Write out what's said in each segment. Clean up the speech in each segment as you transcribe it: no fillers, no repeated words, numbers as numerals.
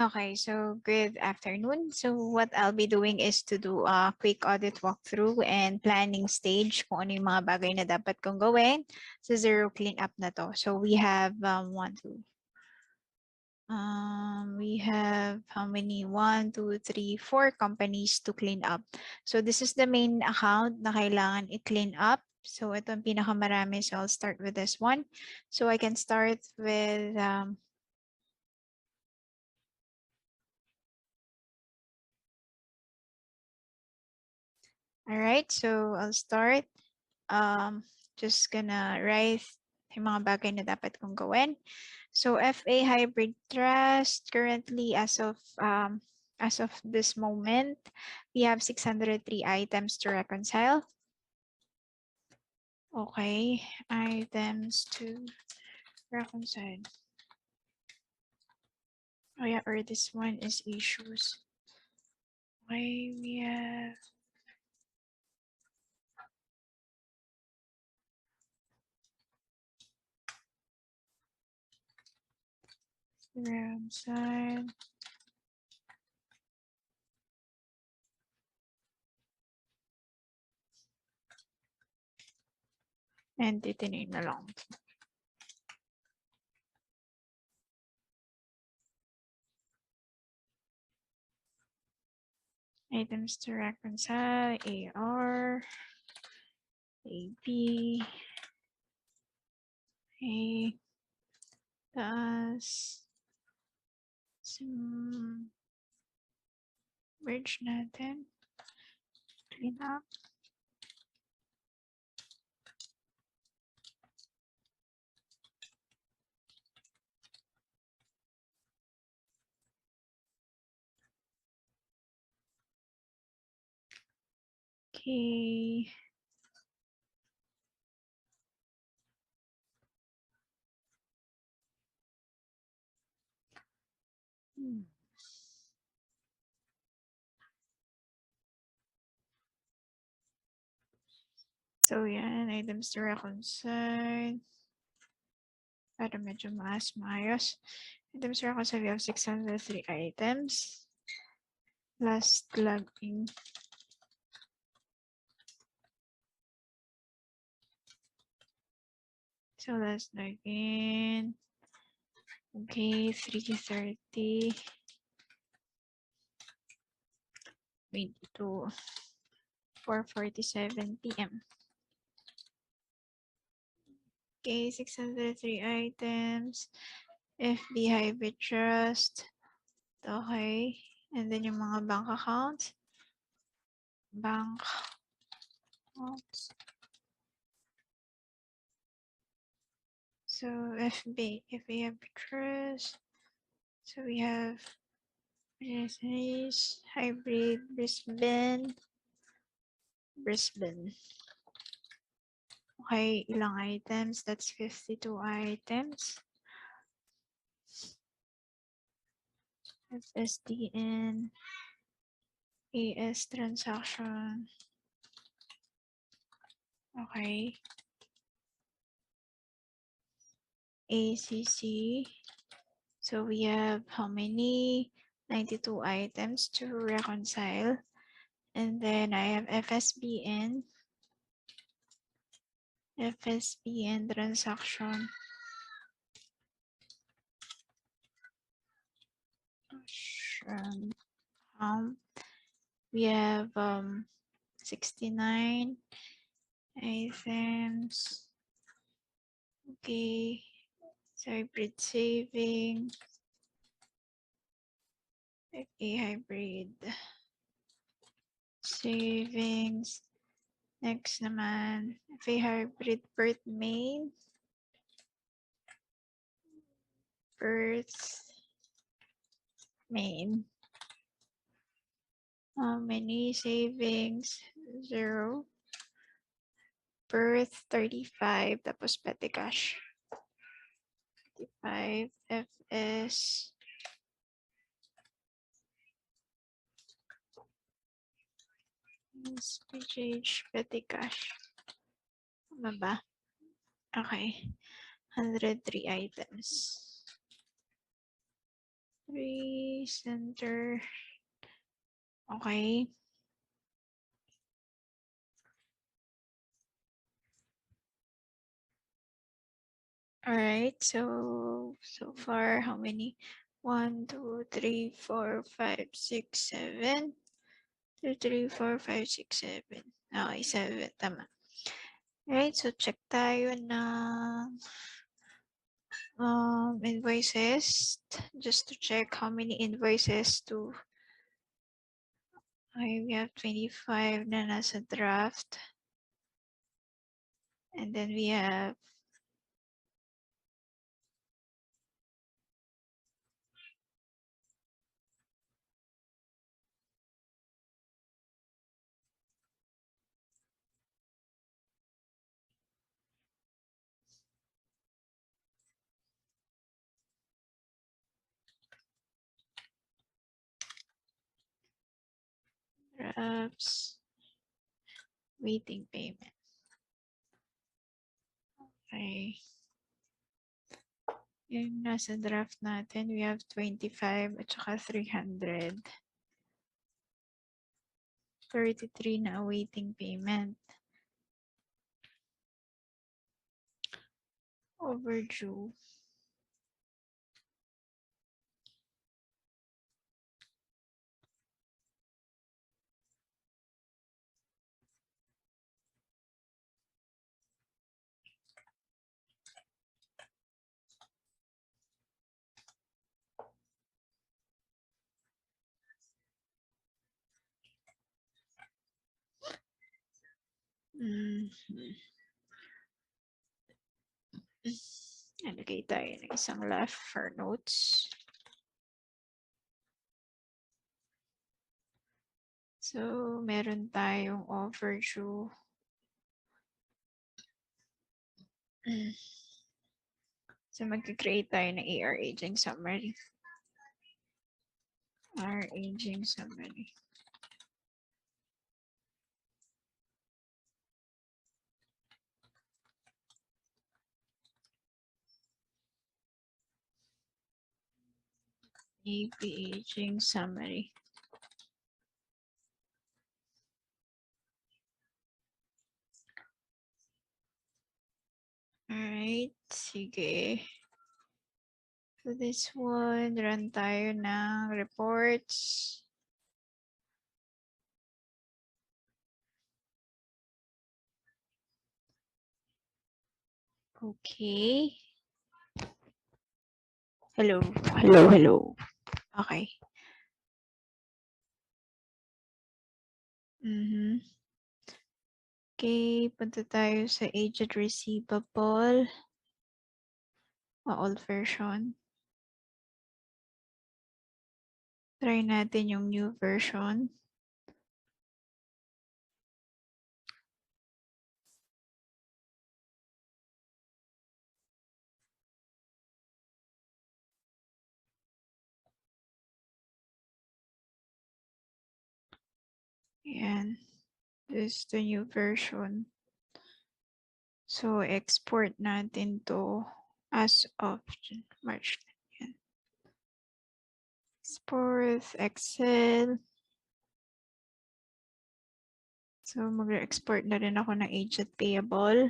Okay, so good afternoon. So what I'll be doing is to do a quick audit walkthrough and planning stage kung ano yung mga bagay na dapat kong gawin sa zero cleanup na to. So we have we have how many? 1, 2, 3, 4 companies to clean up. So this is the main account na kailangan i-clean up. So ito ang pinakamarami. So I'll start with this one. So I can start with all right, so I'll start. Just gonna write yung mga bagay na dapat kong gawin. So FA Hybrid Trust, currently as of this moment, we have 603 items to reconcile. Okay, items to reconcile. Oh yeah, or this one is issues. Okay, we have reconcile. And titinigin na lang. Items to reconcile, AR, AB, A, taas, merge natin, clean up. Okay. So yan, items to reconcile. Para medyo maayos. Items to reconcile, we have 603 items. Last login. So let's log in. Okay, 3:30. 22. 4:47 p.m. Okay, 603 items. FB Hybrid Trust. Okay. And then yung mga bank accounts. Bank accounts. So FB Hybrid Trust. So we have Hybrid Brisbane. Okay, ilang items? That's 52 items. That's SDN. AS transaction. Okay. ACC. So we have how many? 92 items to reconcile. And then I have FSBN. FSBN transaction. We have 69 items. Okay. Hybrid savings. FA hybrid savings. Next naman, FA hybrid birth main. Birth main. How many savings? 0. Birth 35. Tapos petty cash. 35 FS. SPGH petty cash. Tama ba? Okay. 103 items. 3 center. Okay. All right. So far, how many? 1, 2, 3, 4, 5, 6, 7. 2, 3, 4, 5, 6, 7. Okay, 7. Tama. Alright, so check tayo ng invoices. Just to check how many invoices to. Okay, we have 25 na nasa draft. And then we have drafts, waiting payment. Okay. Yung nasa draft natin, we have 25 at saka 300. 33 na awaiting payment. Overdue. Nalagay tayo ng isang left for notes. So, meron tayong overdue. So, mag-create tayo ng AR aging summary. AR aging summary. AP aging summary. Alright, sige. So this one, run tayo ng reports. Okay. Hello. Okay. Okay, punta tayo sa aged receivable. Old version. Try natin yung new version. Ayan. This is the new version. So, export natin to as of March. Ayan. Export, Excel. So, mag-export na rin ako ng aged payable.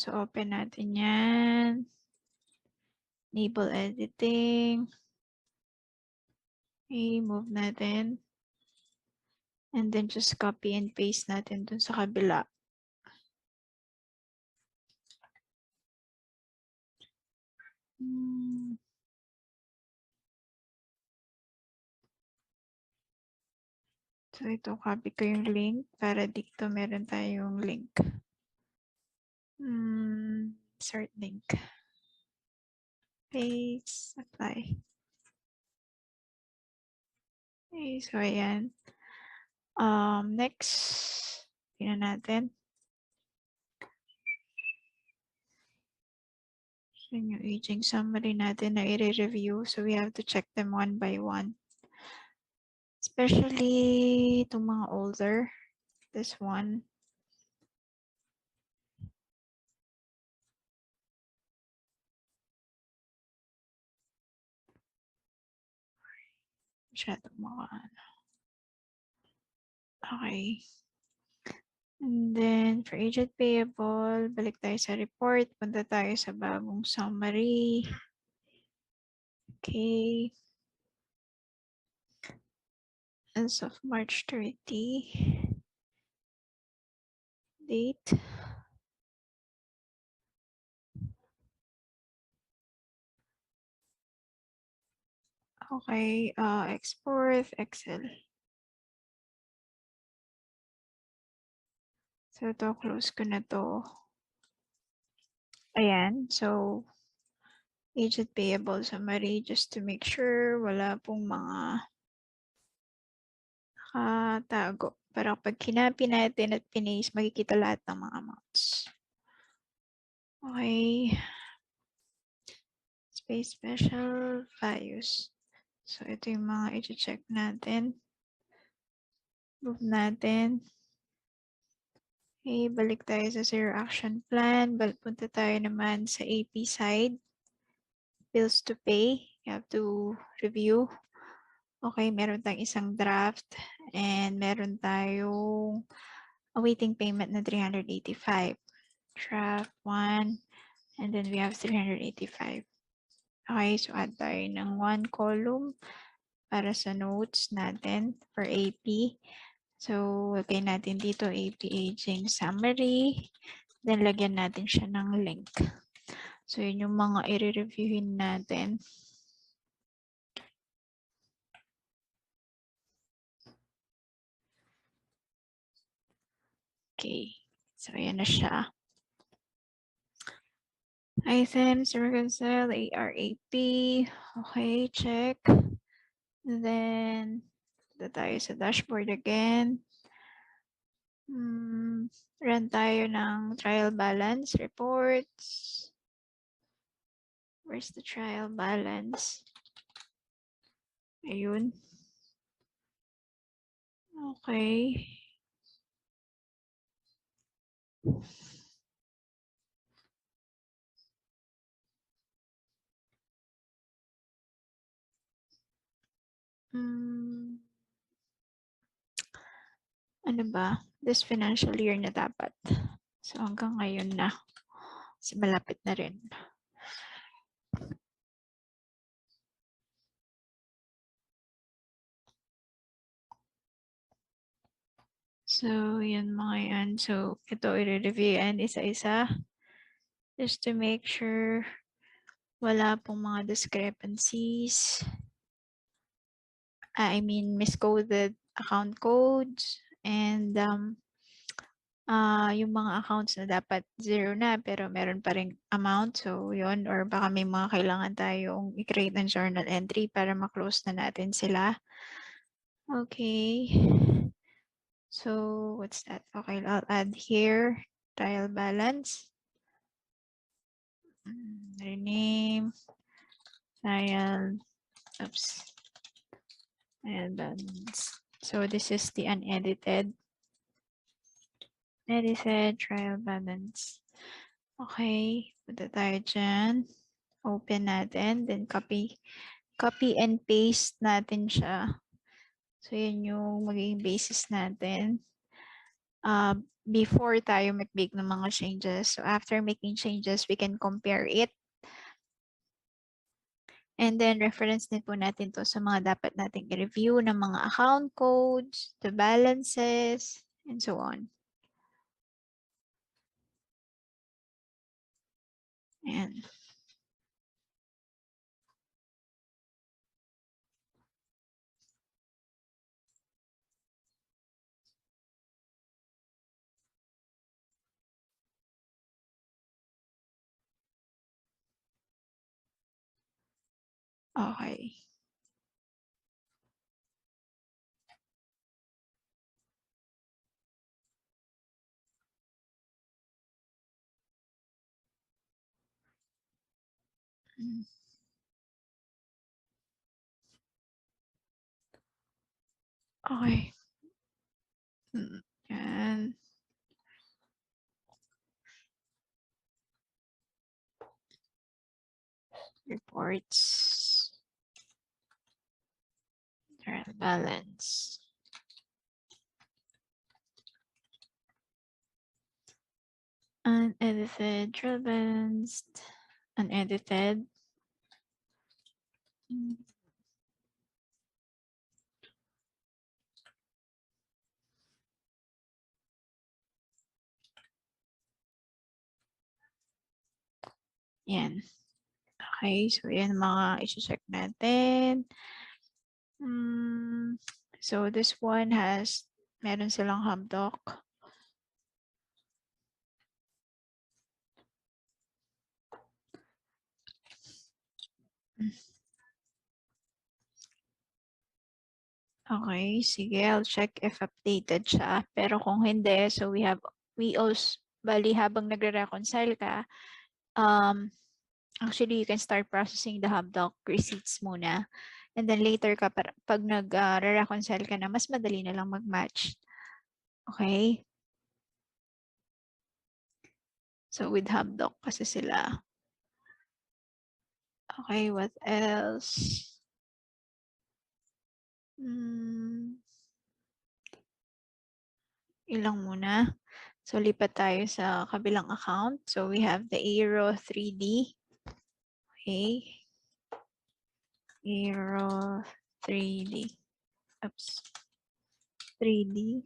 So, open natin yan. Enable editing. Okay, move natin. And then just copy and paste natin dun sa kabila. So, ito, copy ko yung link para dito meron tayong link. Start link. Paste, apply. Okay, so ayan. Next, tingnan natin. So, yung aging summary natin na i-review. So, we have to check them one by one. Especially itong mga older. This one. Masyadong mga ano. Okay. And then, for agent payable, balik tayo sa report. Punta tayo sa bagong summary. Okay. As of March 30. Date. Okay. Export, Excel. So, ito, close ko na to. Ayan. So, agent payable summary just to make sure wala pong mga nakatago. Pero kapag kinapi natin at pinaste, makikita lahat ng mga amounts. Okay. Space special values. So, ito yung mga i-check natin. Move natin. Okay, balik tayo sa zero action plan. Punta tayo naman sa AP side. Bills to pay. You have to review. Okay, meron tayong isang draft and meron tayong awaiting payment na 385. Draft 1 and then we have 385. Okay, so add tayo ng 1 column para sa notes natin for AP. So, lagay natin dito AP aging summary. Then, lagyan natin siya ng link. So, yun yung mga i-reviewin natin. Okay. So, ayan na siya. Items, reconcile, ARAP. Okay, check. Then, punta tayo sa dashboard again. Run tayo ng trial balance reports. Where's the trial balance? Ayun. Okay. Ano ba? This financial year na dapat. So hanggang ngayon na. Kasi malapit na rin. So, yun mga yan. So, ito i-review yan isa-isa. Just to make sure wala pong mga discrepancies. I mean, miscoded account codes. And yung mga accounts na dapat zero na pero meron pa rin amount. So, yun. Or baka may mga kailangan tayong i-create ng journal entry para ma-close na natin sila. Okay. So, what's that? Okay, I'll add here trial balance. Rename trial. Oops. Trial balance. So, this is the unedited. Edited trial balance. Okay. Punta tayo dyan. Open natin. Then, copy and paste natin siya. So, yun yung magiging basis natin. Before tayo mag-make ng mga changes. So, after making changes, we can compare it. And then, reference din po natin to sa mga dapat nating i-review ng mga account codes, the balances, and so on. Ayan. Okay. Okay. Yan. Reports. Trial balance. Unedited, trial balance. Unedited. Yan. Okay, so yan mga isi-check natin. So this one has, meron silang Hubdoc. Okay, sige, I'll check if updated siya. Pero kung hindi, so we also, bali habang nagre-reconcile ka, actually you can start processing the Hubdoc receipts muna. And then later ka, pag nag-reconcile ka na, mas madali na lang mag-match. Okay? So with Hubdoc kasi sila. Okay, what else? Ilang muna. So lipat tayo sa kabilang account. So we have the Aero 3D. Okay. Aero 3D. Oops. 3D.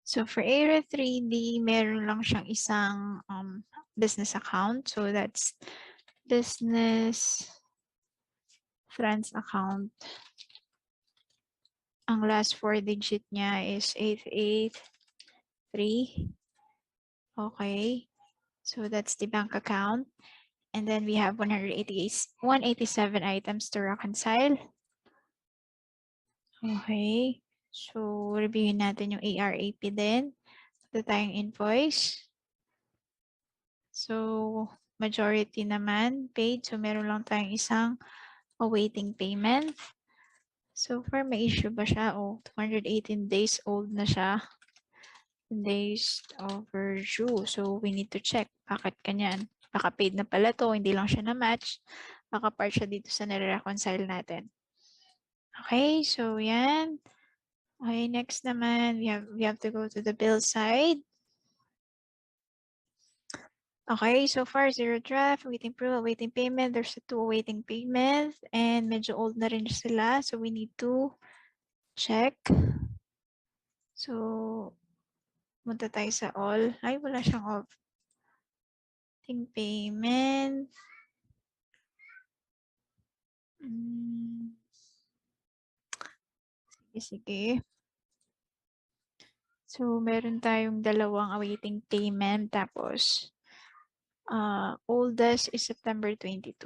So for Aero 3D, meron lang siyang isang business account. So that's business friends account. Ang last 4 digit niya is 883. Okay. So that's the bank account. And then we have 187 items to reconcile. Okay. So, reviewin natin yung ARAP din. Ito tayong invoice. So, majority naman paid. So, meron lang tayong isang awaiting payment. So far, may issue ba siya? Oh, 218 days old na siya. Days overdue. So, we need to check. Bakit kanyan? Baka paid na pala to. Hindi lang siya na-match. Baka part siya dito sa nare-reconcile natin. Okay, so yan. Okay, next naman, we have to go to the bill side. Okay, so far, zero draft, awaiting approval, awaiting payment. There's a 2 awaiting payment and medyo old na rin sila. So we need to check. So, punta tayo sa all. Ay, wala siyang awaiting payment. Sige. So, meron tayong dalawang awaiting payment. Tapos, oldest is September 22.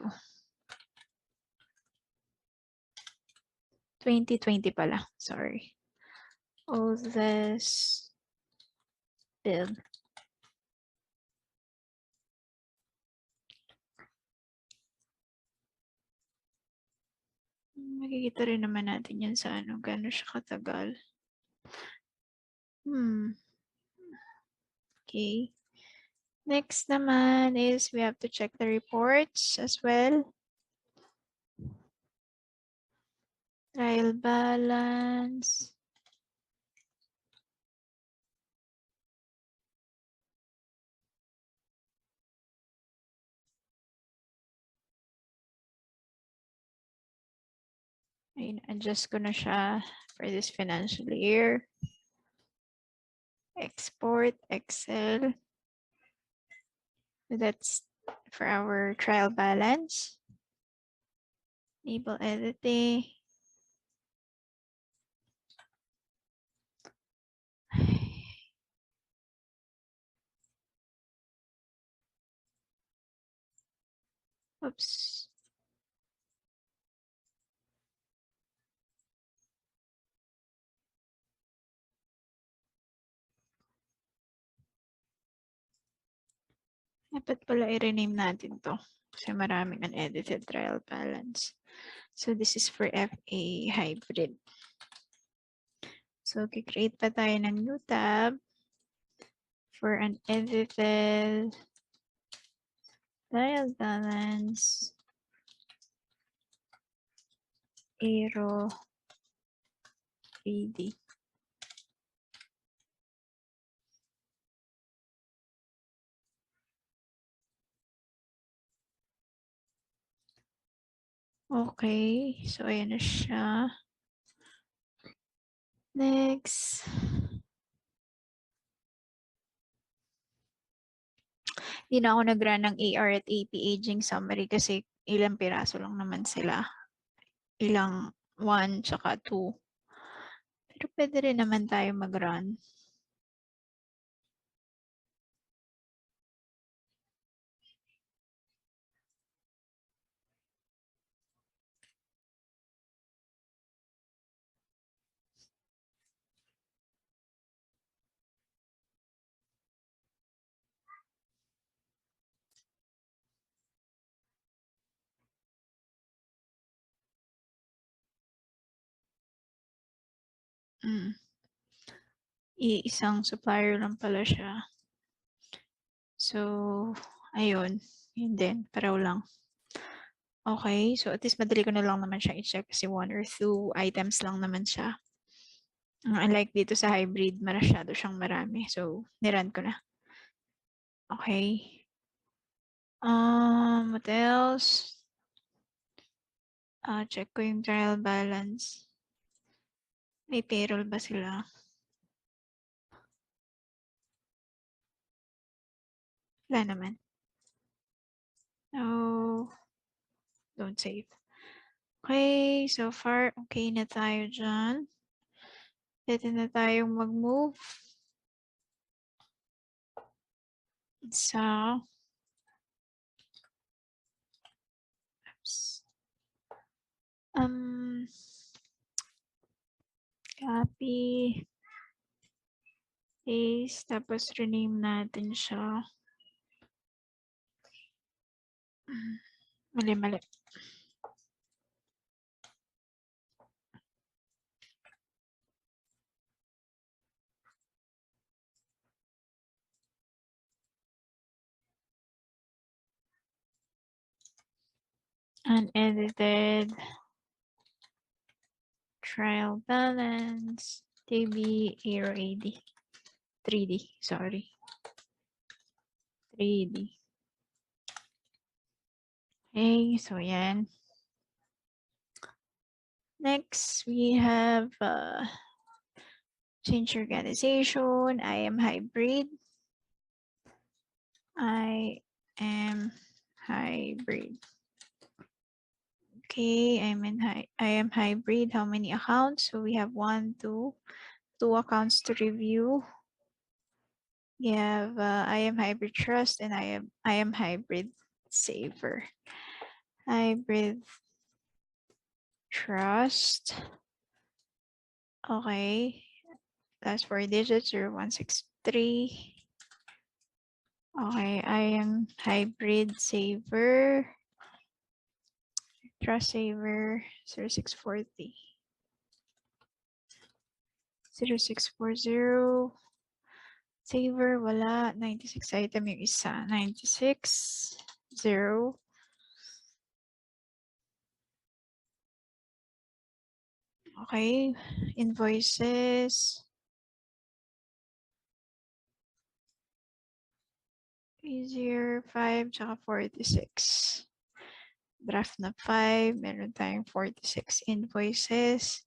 2020 pala. Sorry. Oldest bill. Makikita rin naman natin yan sa ano, gano'n siya katagal. Okay. Next naman is we have to check the reports as well. Trial balance. Ayun, adjust ko na siya for this financial year. Export, Excel. That's for our trial balance. Enable editing. Oops. Dapat pala i-rename natin to kasi maraming unedited trial balance. So this is for FA hybrid. So create pa tayo ng new tab for unedited trial balance Aero 3D. Okay, so ayan na siya. Next. Hindi na ako nag-run ng AR at AP aging summary kasi ilang piraso lang naman sila. Ilang 1 tsaka 2. Pero pwede rin naman tayo mag-run. Iisang supplier lang pala siya. So, ayun. Yun din. Pareho lang. Okay. So, at least madali ko na lang naman siya i-check kasi 1 or 2 items lang naman siya. Unlike dito sa hybrid, masyado siyang marami. So, nirun ko na. Okay. What else? Check ko yung trial balance. May payroll ba sila? Wala naman. No. Don't save. Okay, so far, okay na tayo dyan. Pwede na tayong mag-move sa copy, paste, tapos rename natin siya. Mali. Unedited trial balance, TB, Aero AD, 3D, sorry. 3D. Okay, so yan. Next, we have change organization. I am hybrid. I am hybrid. Okay, I am hybrid. How many accounts? So we have 1, 2 accounts to review. We have I am hybrid trust and I am hybrid saver. Hybrid trust. Okay. Last 4 digits 0163. Okay, I am hybrid saver. Trust saver 0640. 0640. Saver, wala. 96 item yung isa. 96. 0. Okay. Invoices. Easier 5 tsaka 46. Draft na 5. Meron tayong 46 invoices.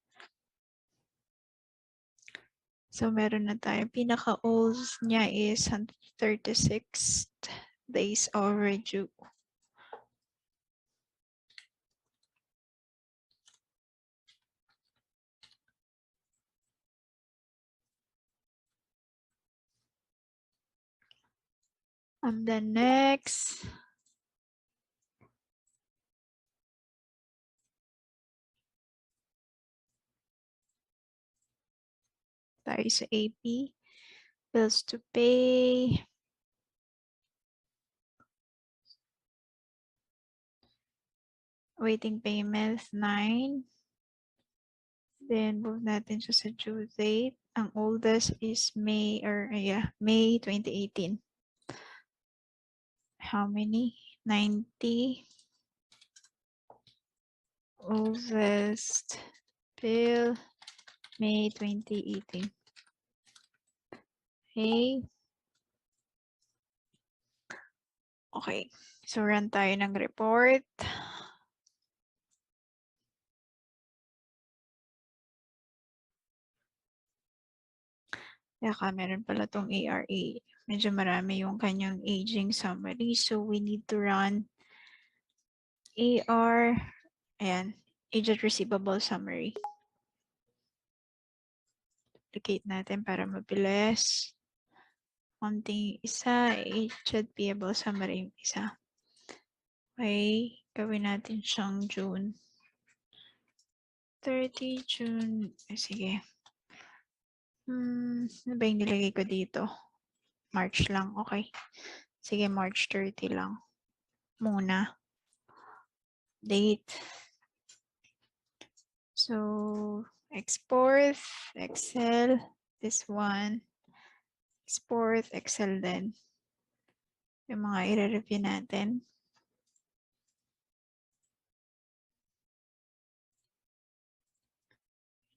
So, meron na tayo. Pinaka-old niya is 36 days overdue. And then next, tayo sa AP. Bills to pay. Waiting payments, 9. Then, move natin siya sa due date. Ang oldest is May 2018. How many? 90. Oldest bill, May 2018. Okay. So, run tayo ng report. Kaya meron pala tong ARA. Medyo marami yung kanyang aging summary. So, we need to run AR, ayan, agent receivable summary. Duplicate natin para mabilis. Konting isa, agent payable summary yung isa. Okay, gawin natin siyang June 30, June, sige. Ano ba yung nilagay ko dito? March lang, okay. Sige, March 30 lang. Muna. Date. So, export, Excel, this one. Export, Excel din. Yung mga i-review natin.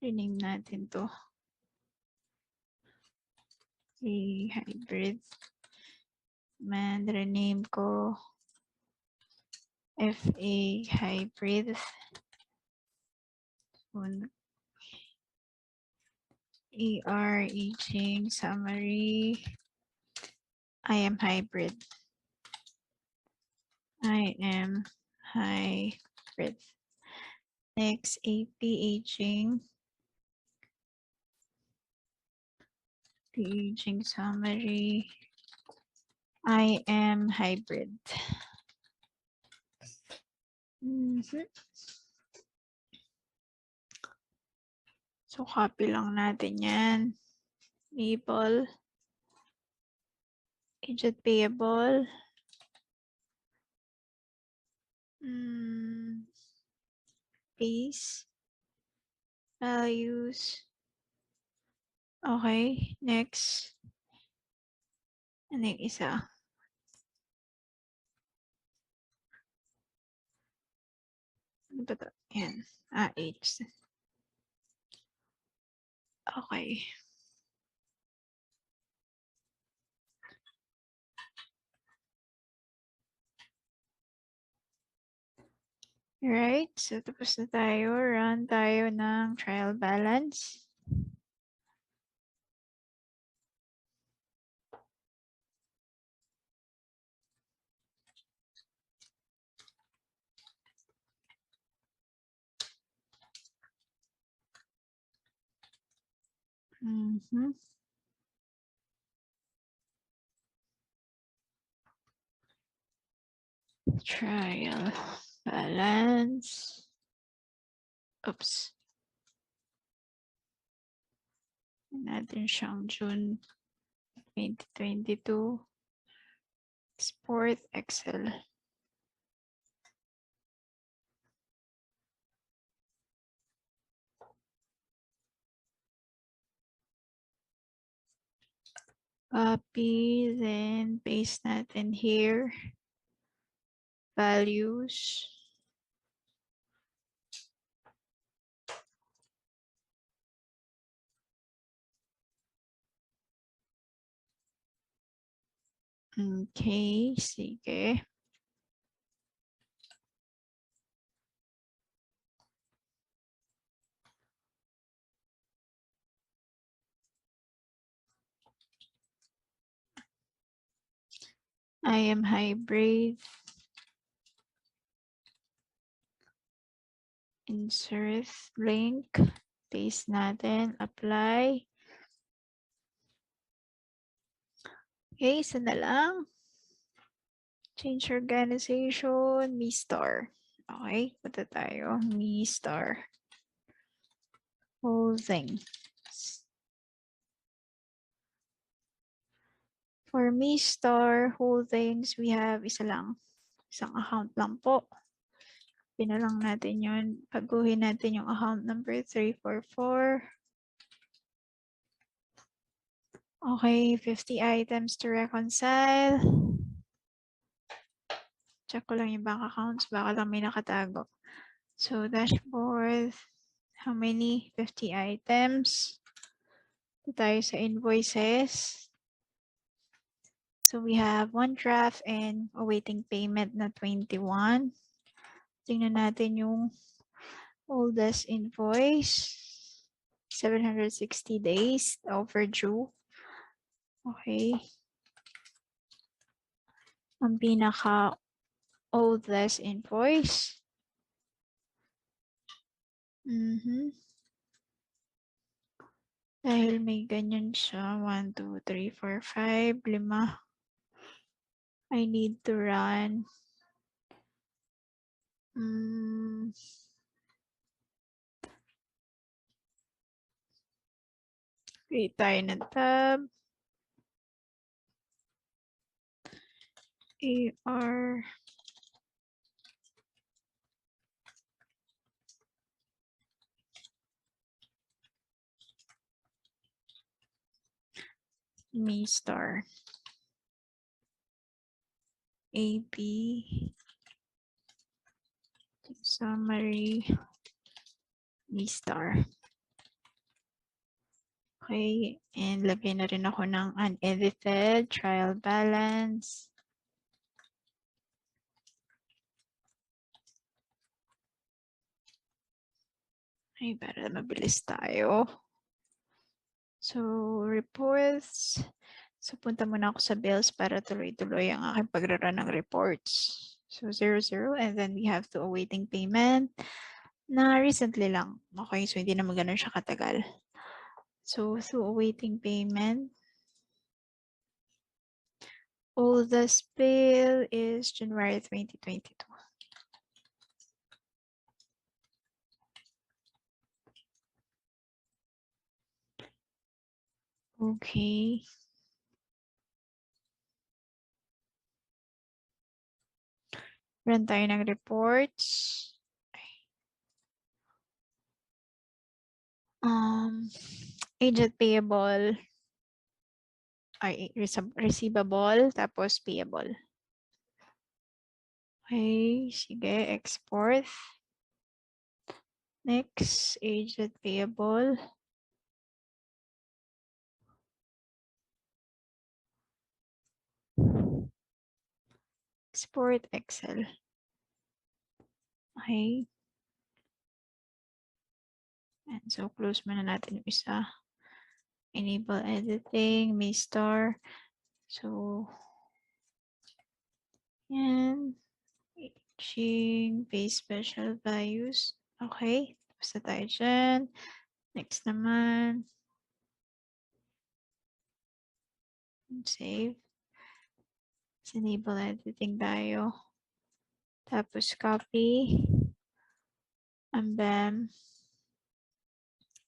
Rename natin to. Hybrid. And rename ko FA Hybrid. ER aging summary. I am hybrid. I am hybrid. Next, AP aging. The aging summary. I am hybrid. So, copy lang natin yan. Able. Agent payable. Base. Values. Okay, next. Ano yung isa? Ano ba ito? Yan. H. Okay. Alright, so tapos na tayo. Run tayo ng trial balance. Trial balance. Oops. Natin siyang June 2022. Export Excel. Copy, then paste natin here. Values. Okay, sige. I am hybrid. Insert link. Paste natin. Apply. Okay, isa na lang. Change organization. Me star. Okay, punta tayo. Me star. Whole thing. For Star Holdings, we have isang account lang po. Pinalang natin yun. Paguhin natin yung account number 344. Okay, 50 items to reconcile. Check ko lang yung bank accounts. Baka lang may nakatago. So, dashboard. How many? 50 items. Ito tayo sa invoices. So, we have one draft and awaiting payment na 21. Tingnan natin yung oldest invoice. 760 days overdue. Okay. Ang pinaka oldest invoice. Dahil may ganyan siya. 1, 2, 3, 4, 5, 5. I need to run. Create tayo ng tab. AR. Star. AB. Summary. Star. Okay, and lagay na rin ako ng unedited trial balance. Ay, para mabilis tayo. So, reports. So, punta muna ako sa bills para tuloy-tuloy ang aking pagrarun ng reports. So, 00, and then we have to awaiting payment na recently lang. Okay, so hindi naman ganun siya katagal. So, awaiting payment. Oldest bill is January 2022. Okay. Run tayo ng reports. Agent payable. Ay, receivable, tapos payable. Okay, sige, export. Next, agent payable. Export Excel. Okay. And so, close muna natin yung isa. Enable editing, Star. So, yan. Aging, base special values. Okay. Basta tayo dyan. Next naman. Save. Enable editing tayo. Tapos copy. And then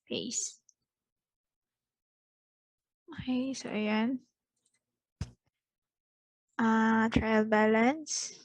paste. Okay, so ayan. Trial balance.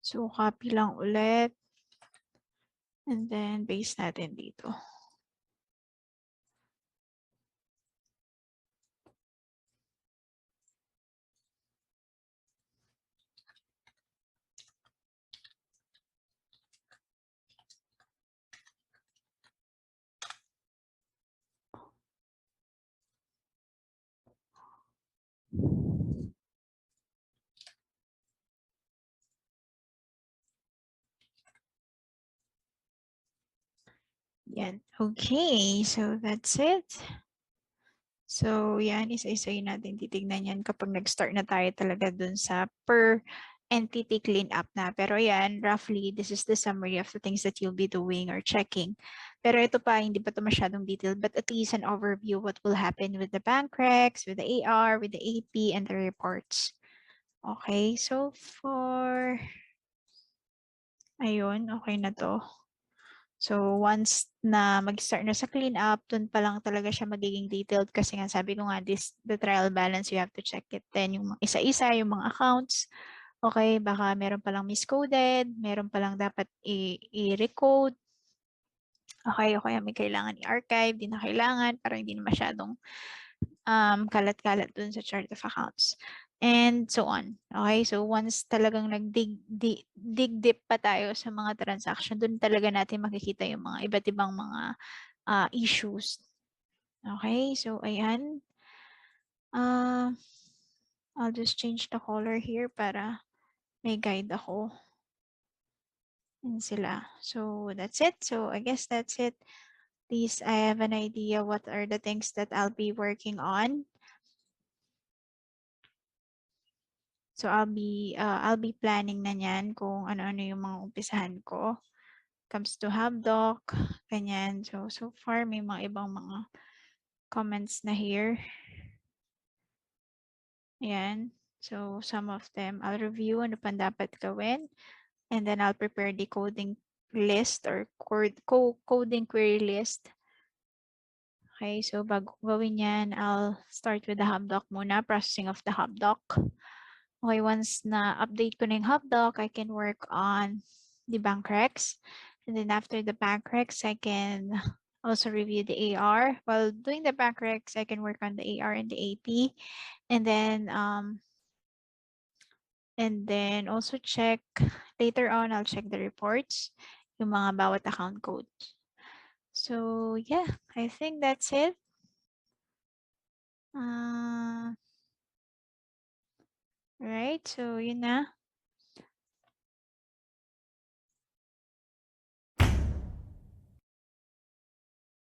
So, copy lang ulit. And then, paste natin dito. Yan. Okay, so that's it. So, yan, isa-isayin natin titignan yan kapag nag-start na tayo talaga dun sa per entity cleanup na. Pero yan, roughly, this is the summary of the things that you'll be doing or checking. Pero ito pa, hindi pa ito masyadong detailed, but at least an overview what will happen with the bank recs, with the AR, with the AP, and the reports. Okay, so for, ayun, okay na to. So once na mag-start na sa clean up, dun pa lang talaga siya magiging detailed kasi nga sabi ko nga the trial balance, you have to check it. Then yung isa-isa, yung mga accounts, okay, baka meron palang miscoded, meron palang dapat i-recode. Okay, o kaya may kailangan i-archive, di na kailangan para hindi na masyadong kalat-kalat dun sa chart of accounts. And so on. Okay, so once talagang dig deep pa tayo sa mga transaction, dun talaga natin makikita yung mga iba't ibang mga issues. Okay, so ayan. I'll just change the color here para may guide ako. Yan sila. So that's it. So I guess that's it. At least I have an idea what are the things that I'll be working on. So I'll be planning na niyan kung ano-ano yung mga umpisahan ko. Comes to Hubdoc, ganyan. So far may mga ibang mga comments na here. Ayan. So some of them I'll review ano pa dapat gawin. And then I'll prepare the coding list or coding query list. Okay, so bago gawin yan, I'll start with the Hubdoc muna, processing of the Hubdoc. Okay, once na update ko na yung Hubdoc, I can work on the bank recs. And then after the bank recs, I can also review the AR. While doing the bank recs, I can work on the AR and the AP. And then also check, later on, I'll check the reports, yung mga bawat account codes. So yeah, I think that's it. Right, so yun na.